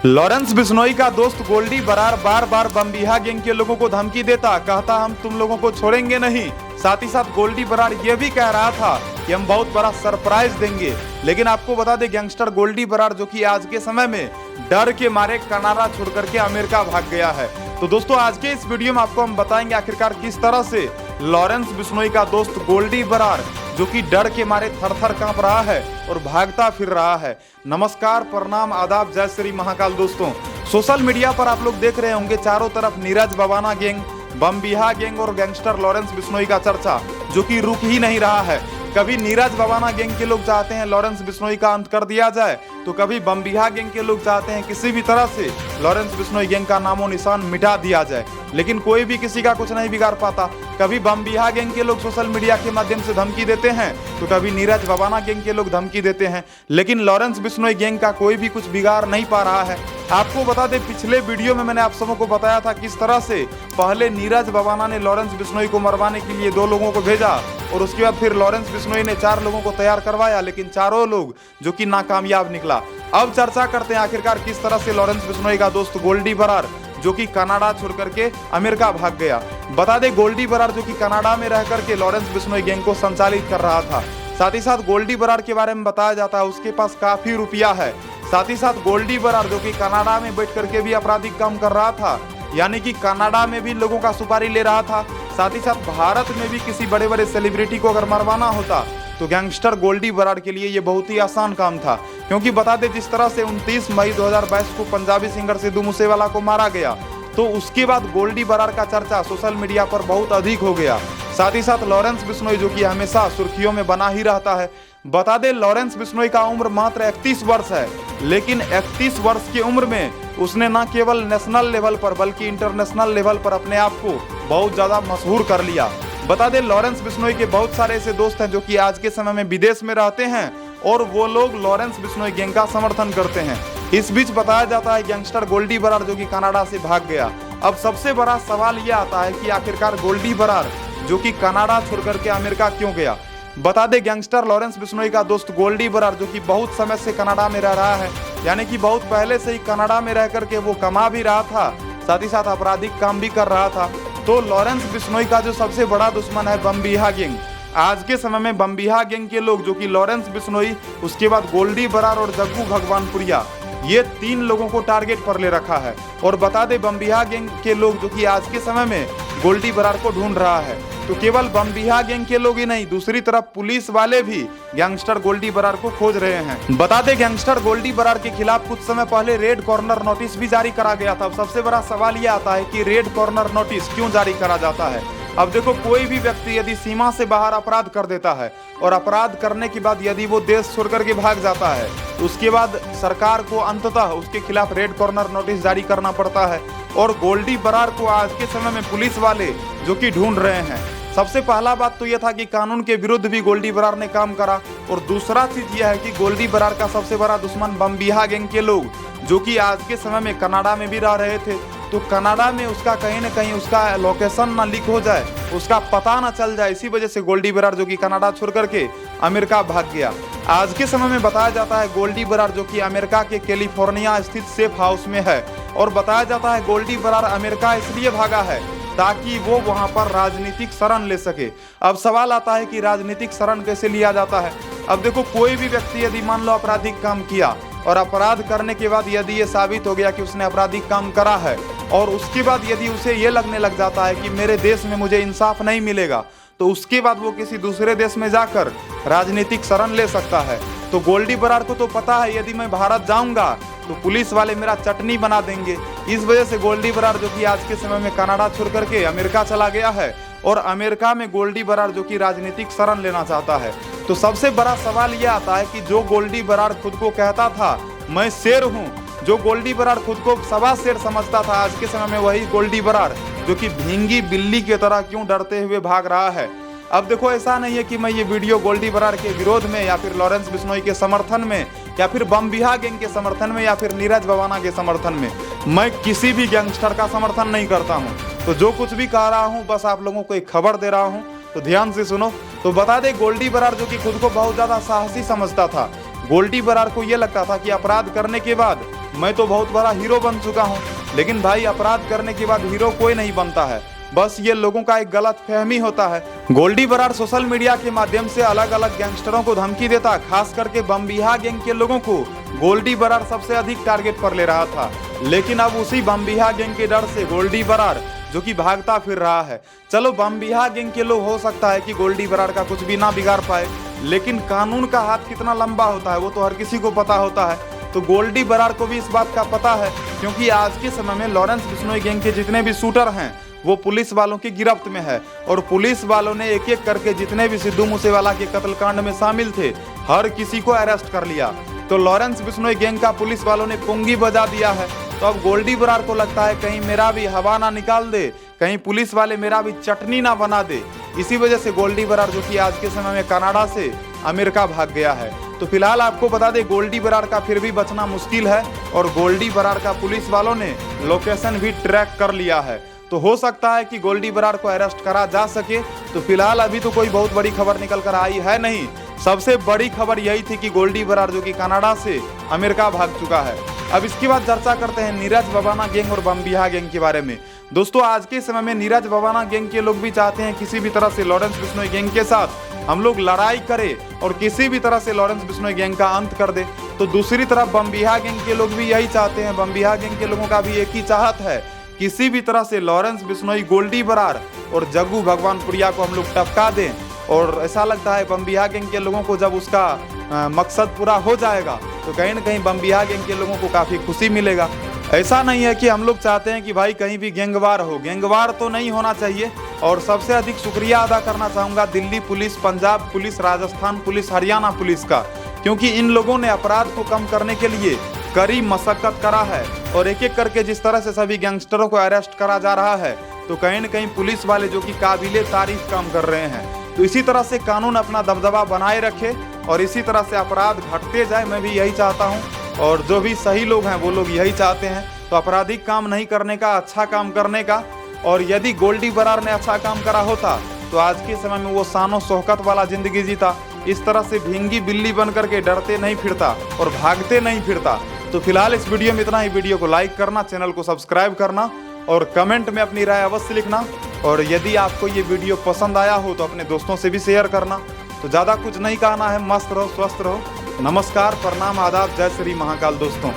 Lawrence Bishnoi का दोस्त गोल्डी बरार बार बार बमबिहा gang के लोगों को धमकी देता, कहता हम तुम लोगों को छोड़ेंगे नहीं। साथ ही साथ गोल्डी बरार यह भी कह रहा था कि हम बहुत बड़ा सरप्राइज देंगे। लेकिन आपको बता दें, गैंगस्टर गोल्डी बरार जो कि आज के समय में डर के मारे कनाडा छोड़ करके अमेरिका भाग गया है। तो दोस्तों, आज के इस वीडियो में आपको हम बताएंगे आखिरकार किस तरह से लॉरेंस बिश्नोई का दोस्त गोल्डी बरार जो कि डर के मारे थर-थर कांप रहा है और भागता फिर रहा है। नमस्कार, प्रणाम, आदाब, जय श्री महाकाल। दोस्तों, सोशल मीडिया पर आप लोग देख रहे होंगे चारों तरफ नीरज बवाना गैंग, बमबिहा गैंग और गैंगस्टर लॉरेंस बिश्नोई का चर्चा जो कि रुक ही नहीं रहा है। कभी नीरज बवाना गैंग के लोग चाहते हैं लॉरेंस बिश्नोई का अंत कर दिया जाए, तो कभी बमबिहा गैंग के लोग चाहते हैं किसी भी तरह से लॉरेंस बिश्नोई गैंग का नामो निशान मिटा दिया जाए। लेकिन कोई भी किसी का कुछ नहीं बिगाड़ पाता। कभी बमबिहा गैंग के लोग सोशल मीडिया के माध्यम से धमकी देते हैं, तो कभी नीरज बवाना गैंग के लोग धमकी देते हैं। लेकिन लॉरेंस बिश्नोई गैंग का कोई भी कुछ बिगाड़ नहीं पा रहा है। आपको बता दें, पिछले वीडियो में मैंने आप सबों को बताया था किस तरह से पहले नीरज बवाना ने लॉरेंस बिश्नोई को मरवाने के लिए 2 लोगों को भेजा और उसके बाद फिर लॉरेंस बिश्नोई ने 4 लोगों को तैयार करवाया, लेकिन चारों लोग जो कि नाकामयाब निकला। अब चर्चा करते हैं आखिरकार किस तरह से लॉरेंस बिश्नोई का दोस्त गोल्डी बरार जो कि कनाडा छोड़ करके अमेरिका भाग गया। बता दें, गोल्डी बरार जो कि कनाडा में रह करके लॉरेंस बिश्नोई गैंग को संचालित कर रहा था। साथ ही साथ गोल्डी बरार के बारे में बताया जाता है उसके पास काफी रुपया है। साथ ही साथ गोल्डी बरार जो कि कनाडा में बैठ करके भी आपराधिक काम कर रहा था, यानी कि कनाडा में भी लोगों का सुपारी ले रहा था। साथ ही साथ भारत में भी किसी बड़े बड़े सेलिब्रिटी को अगर मरवाना होता तो गैंगस्टर गोल्डी बरार के लिए ये बहुत ही आसान काम था। क्योंकि बता दें, जिस तरह से 29 मई 2022 को पंजाबी सिंगर सिद्धू मूसेवाला को मारा गया, तो उसके बाद गोल्डी बरार का चर्चा सोशल मीडिया पर बहुत अधिक हो गया। साथ ही साथ लॉरेंस बिश्नोई जो कि हमेशा सुर्खियों में बना ही रहता है। बता दें, लॉरेंस बिश्नोई का उम्र मात्र 31 वर्ष है, लेकिन 31 वर्ष की उम्र में उसने न केवल नेशनल लेवल पर बल्कि इंटरनेशनल लेवल पर अपने आप को बहुत ज्यादा मशहूर कर लिया। बता दें, लॉरेंस बिश्नोई के बहुत सारे ऐसे दोस्त हैं जो कि आज के समय में विदेश में रहते हैं और वो लोग लॉरेंस बिश्नोई गैंग का समर्थन करते हैं। इस बीच बताया जाता है गैंगस्टर गोल्डी बरार जो कि कनाडा से भाग गया। अब सबसे बड़ा सवाल यह आता है कि आखिरकार गोल्डी बरार जो कि कनाडा छोड़ करके अमेरिका क्यों गया। बता दें, गैंगस्टर लॉरेंस बिश्नोई का दोस्त गोल्डी बरार जो कि बहुत समय से कनाडा में रह रहा है, यानी कि बहुत पहले से ही कनाडा में रह करके वो कमा भी रहा था, साथ ही साथ आपराधिक काम भी कर रहा था। तो लॉरेंस बिश्नोई का जो सबसे बड़ा दुश्मन है बमबिहा गैंग। आज के समय में बमबिहा गैंग के लोग जो कि लॉरेंस बिश्नोई, उसके बाद गोल्डी बरार और जग्गू भगवानपुरिया, ये 3 लोगों को टारगेट पर ले रखा है। और बता दें, बमबिहा गैंग के लोग जो कि आज के समय में गोल्डी बरार को ढूंढ रहा है। तो केवल बमबिहा गैंग के लोग ही नहीं, दूसरी तरफ पुलिस वाले भी गैंगस्टर गोल्डी बरार को खोज रहे हैं। बता दें, गैंगस्टर गोल्डी बरार के खिलाफ कुछ समय पहले रेड कॉर्नर नोटिस भी जारी करा गया था। अब सबसे बड़ा सवाल यह आता है कि रेड कॉर्नर नोटिस क्यों जारी करा जाता है। अब देखो, कोई भी व्यक्ति यदि सीमा से बाहर अपराध कर देता है और अपराध करने के बाद यदि वो देश छोड़ करके भाग जाता है, उसके बाद सरकार को अंततः उसके खिलाफ रेड कॉर्नर नोटिस जारी करना पड़ता है। और गोल्डी बरार को आज के समय में पुलिस वाले जो कि ढूंढ रहे हैं। सबसे पहला बात तो यह था कि कानून के विरुद्ध भी गोल्डी बरार ने काम करा, और दूसरा चीज यह है कि गोल्डी बरार का सबसे बड़ा दुश्मन बमबिहा गैंग के लोग जो कि आज के समय में कनाडा में भी रह रहे थे। तो कनाडा में उसका कहीं ना कहीं उसका लोकेशन ना लीक हो जाए, उसका पता ना चल जाए, इसी वजह से गोल्डी बरार जो कि कनाडा छोड़ करके अमेरिका भाग गया। आज के समय में बताया जाता है गोल्डी बरार जो कि अमेरिका के कैलिफोर्निया स्थित सेफ हाउस में है। और बताया जाता है गोल्डी बरार अमेरिका इसलिए भागा है ताकि वो वहां पर राजनीतिक शरण ले सके। अब सवाल आता है कि राजनीतिक शरण कैसे लिया जाता है। अब देखो, कोई भी व्यक्ति यदि मान लो आपराधिक काम किया और अपराध करने के बाद यदि ये साबित हो गया कि उसने आपराधिक काम करा है, और उसके बाद यदि उसे ये लगने लग जाता है कि मेरे देश में मुझे इंसाफ नहीं मिलेगा, तो उसके बाद वो किसी दूसरे देश में जाकर राजनीतिक शरण ले सकता है। तो गोल्डी बरार को तो पता है यदि मैं भारत जाऊंगा तो पुलिस वाले मेरा चटनी बना देंगे। इस वजह से गोल्डी बरार जो कि आज के समय में कनाडा छोड़ करके अमेरिका चला गया है, और अमेरिका में गोल्डी बरार जो कि राजनीतिक शरण लेना चाहता है। तो सबसे बड़ा सवाल यह आता है कि जो गोल्डी बरार खुद को कहता था मैं शेर हूँ, जो गोल्डी बरार खुद को सवा शेर समझता था, आज के समय में वही गोल्डी बरार जो कि भींगी बिल्ली की तरह क्यों डरते हुए भाग रहा है। अब देखो, ऐसा नहीं है कि मैं ये वीडियो गोल्डी बरार के विरोध में या फिर लॉरेंस बिश्नोई के समर्थन में या फिर बमबिहा गैंग के समर्थन में या फिर नीरज बवाना के समर्थन में, मैं किसी भी गैंगस्टर का समर्थन नहीं करता हूँ। तो जो कुछ भी कह रहा हूँ बस आप लोगों को एक खबर दे रहा हूँ, तो ध्यान से सुनो। तो बता दें, गोल्डी बरार जो कि खुद को बहुत ज्यादा साहसी समझता था, गोल्डी बरार को यह लगता था कि अपराध करने के बाद मैं तो बहुत बड़ा हीरो बन चुका हूँ। लेकिन भाई अपराध करने के बाद हीरो कोई नहीं बनता है, बस ये लोगों का एक गलत फहमी होता है। गोल्डी बरार सोशल मीडिया के माध्यम से अलग अलग गैंगस्टरों को धमकी देता, खास करके बमबिहा गैंग के लोगों को गोल्डी बरार सबसे अधिक टारगेट पर ले रहा था। लेकिन अब उसी बमबिहा गैंग के डर से गोल्डी बरार जो कि भागता फिर रहा है। चलो बमबिहा गैंग के लोग हो सकता है कि गोल्डी बरार का कुछ भी ना बिगाड़ पाए, लेकिन कानून का हाथ कितना लंबा होता है वो तो हर किसी को पता होता है। तो गोल्डी बरार को भी इस बात का पता है, क्योंकि आज के समय में लॉरेंस बिश्नोई गैंग के जितने भी शूटर हैं वो पुलिस वालों की गिरफ्त में है, और पुलिस वालों ने एक एक करके जितने भी सिद्धू मूसेवाला के कत्लकांड में शामिल थे हर किसी को अरेस्ट कर लिया। तो लॉरेंस बिश्नोई गैंग का पुलिस वालों ने पुंगी बजा दिया है। तो अब गोल्डी बरार को लगता है कहीं मेरा भी हवा ना निकाल दे, कहीं पुलिस वाले मेरा भी चटनी ना बना दे। इसी वजह से गोल्डी बरार जो कि आज के समय में कनाडा से अमेरिका भाग गया है। तो फिलहाल आपको बता दें गोल्डी बरार का फिर भी बचना मुश्किल है, और गोल्डी बरार का पुलिस वालों ने लोकेशन भी ट्रैक कर लिया है। तो हो सकता है कि गोल्डी बरार को अरेस्ट करा जा सके। तो फिलहाल अभी तो कोई बहुत बड़ी खबर निकल कर आई है नहीं। सबसे बड़ी खबर यही थी कि गोल्डी बरार जो कि कनाडा से अमेरिका भाग चुका है। अब इसके बाद चर्चा करते हैं नीरज बबाना गैंग और बमबिहा गैंग के बारे में। दोस्तों आज के समय में नीरज बबाना गैंग के लोग भी चाहते हैं किसी भी तरह से लॉरेंस बिश्नोई गैंग के साथ हम लोग लड़ाई करें और किसी भी तरह से लॉरेंस बिश्नोई गैंग का अंत कर दे। तो दूसरी तरफ बमबिहा गैंग के लोग भी यही चाहते हैं। बमबिहा गैंग के लोगों का भी एक ही चाहत है, किसी भी तरह से लॉरेंस बिश्नोई, गोल्डी बरार और जग्गू भगवानपुरिया को हम लोग टपका दें। और ऐसा लगता है बमबिहा गैंग के लोगों को जब उसका मकसद पूरा हो जाएगा तो कहीं ना कहीं बमबिहा गैंग के लोगों को काफ़ी खुशी मिलेगा। ऐसा नहीं है कि हम लोग चाहते हैं कि भाई कहीं भी गैंगवार हो, गैंगवार तो नहीं होना चाहिए। और सबसे अधिक शुक्रिया अदा करना चाहूँगा Delhi police, Punjab police, Rajasthan police, Haryana police का, क्योंकि इन लोगों ने अपराध को कम करने के लिए कड़ी मशक्कत करा है। और एक एक करके जिस तरह से सभी गैंगस्टरों को अरेस्ट करा जा रहा है तो कहीं न कहीं पुलिस वाले जो कि काबिले तारीफ काम कर रहे हैं। तो इसी तरह से कानून अपना दबदबा बनाए रखे और इसी तरह से अपराध घटते जाए, मैं भी यही चाहता हूँ। और जो भी सही लोग हैं वो लोग यही चाहते हैं। तो आपराधिक काम नहीं करने का, अच्छा काम करने का। और यदि गोल्डी बरार ने अच्छा काम करा होता तो आज के समय में वो शानो शौकत वाला जिंदगी जीता, इस तरह से भींगी बिल्ली बन करके डरते नहीं फिरता और भागते नहीं फिरता। तो फिलहाल इस वीडियो में इतना ही। वीडियो को लाइक करना, चैनल को सब्सक्राइब करना और कमेंट में अपनी राय अवश्य लिखना। और यदि आपको ये वीडियो पसंद आया हो तो अपने दोस्तों से भी शेयर करना। तो ज़्यादा कुछ नहीं कहना है, मस्त रहो, स्वस्थ रहो। नमस्कार, प्रणाम, आदाब, जय श्री महाकाल दोस्तों।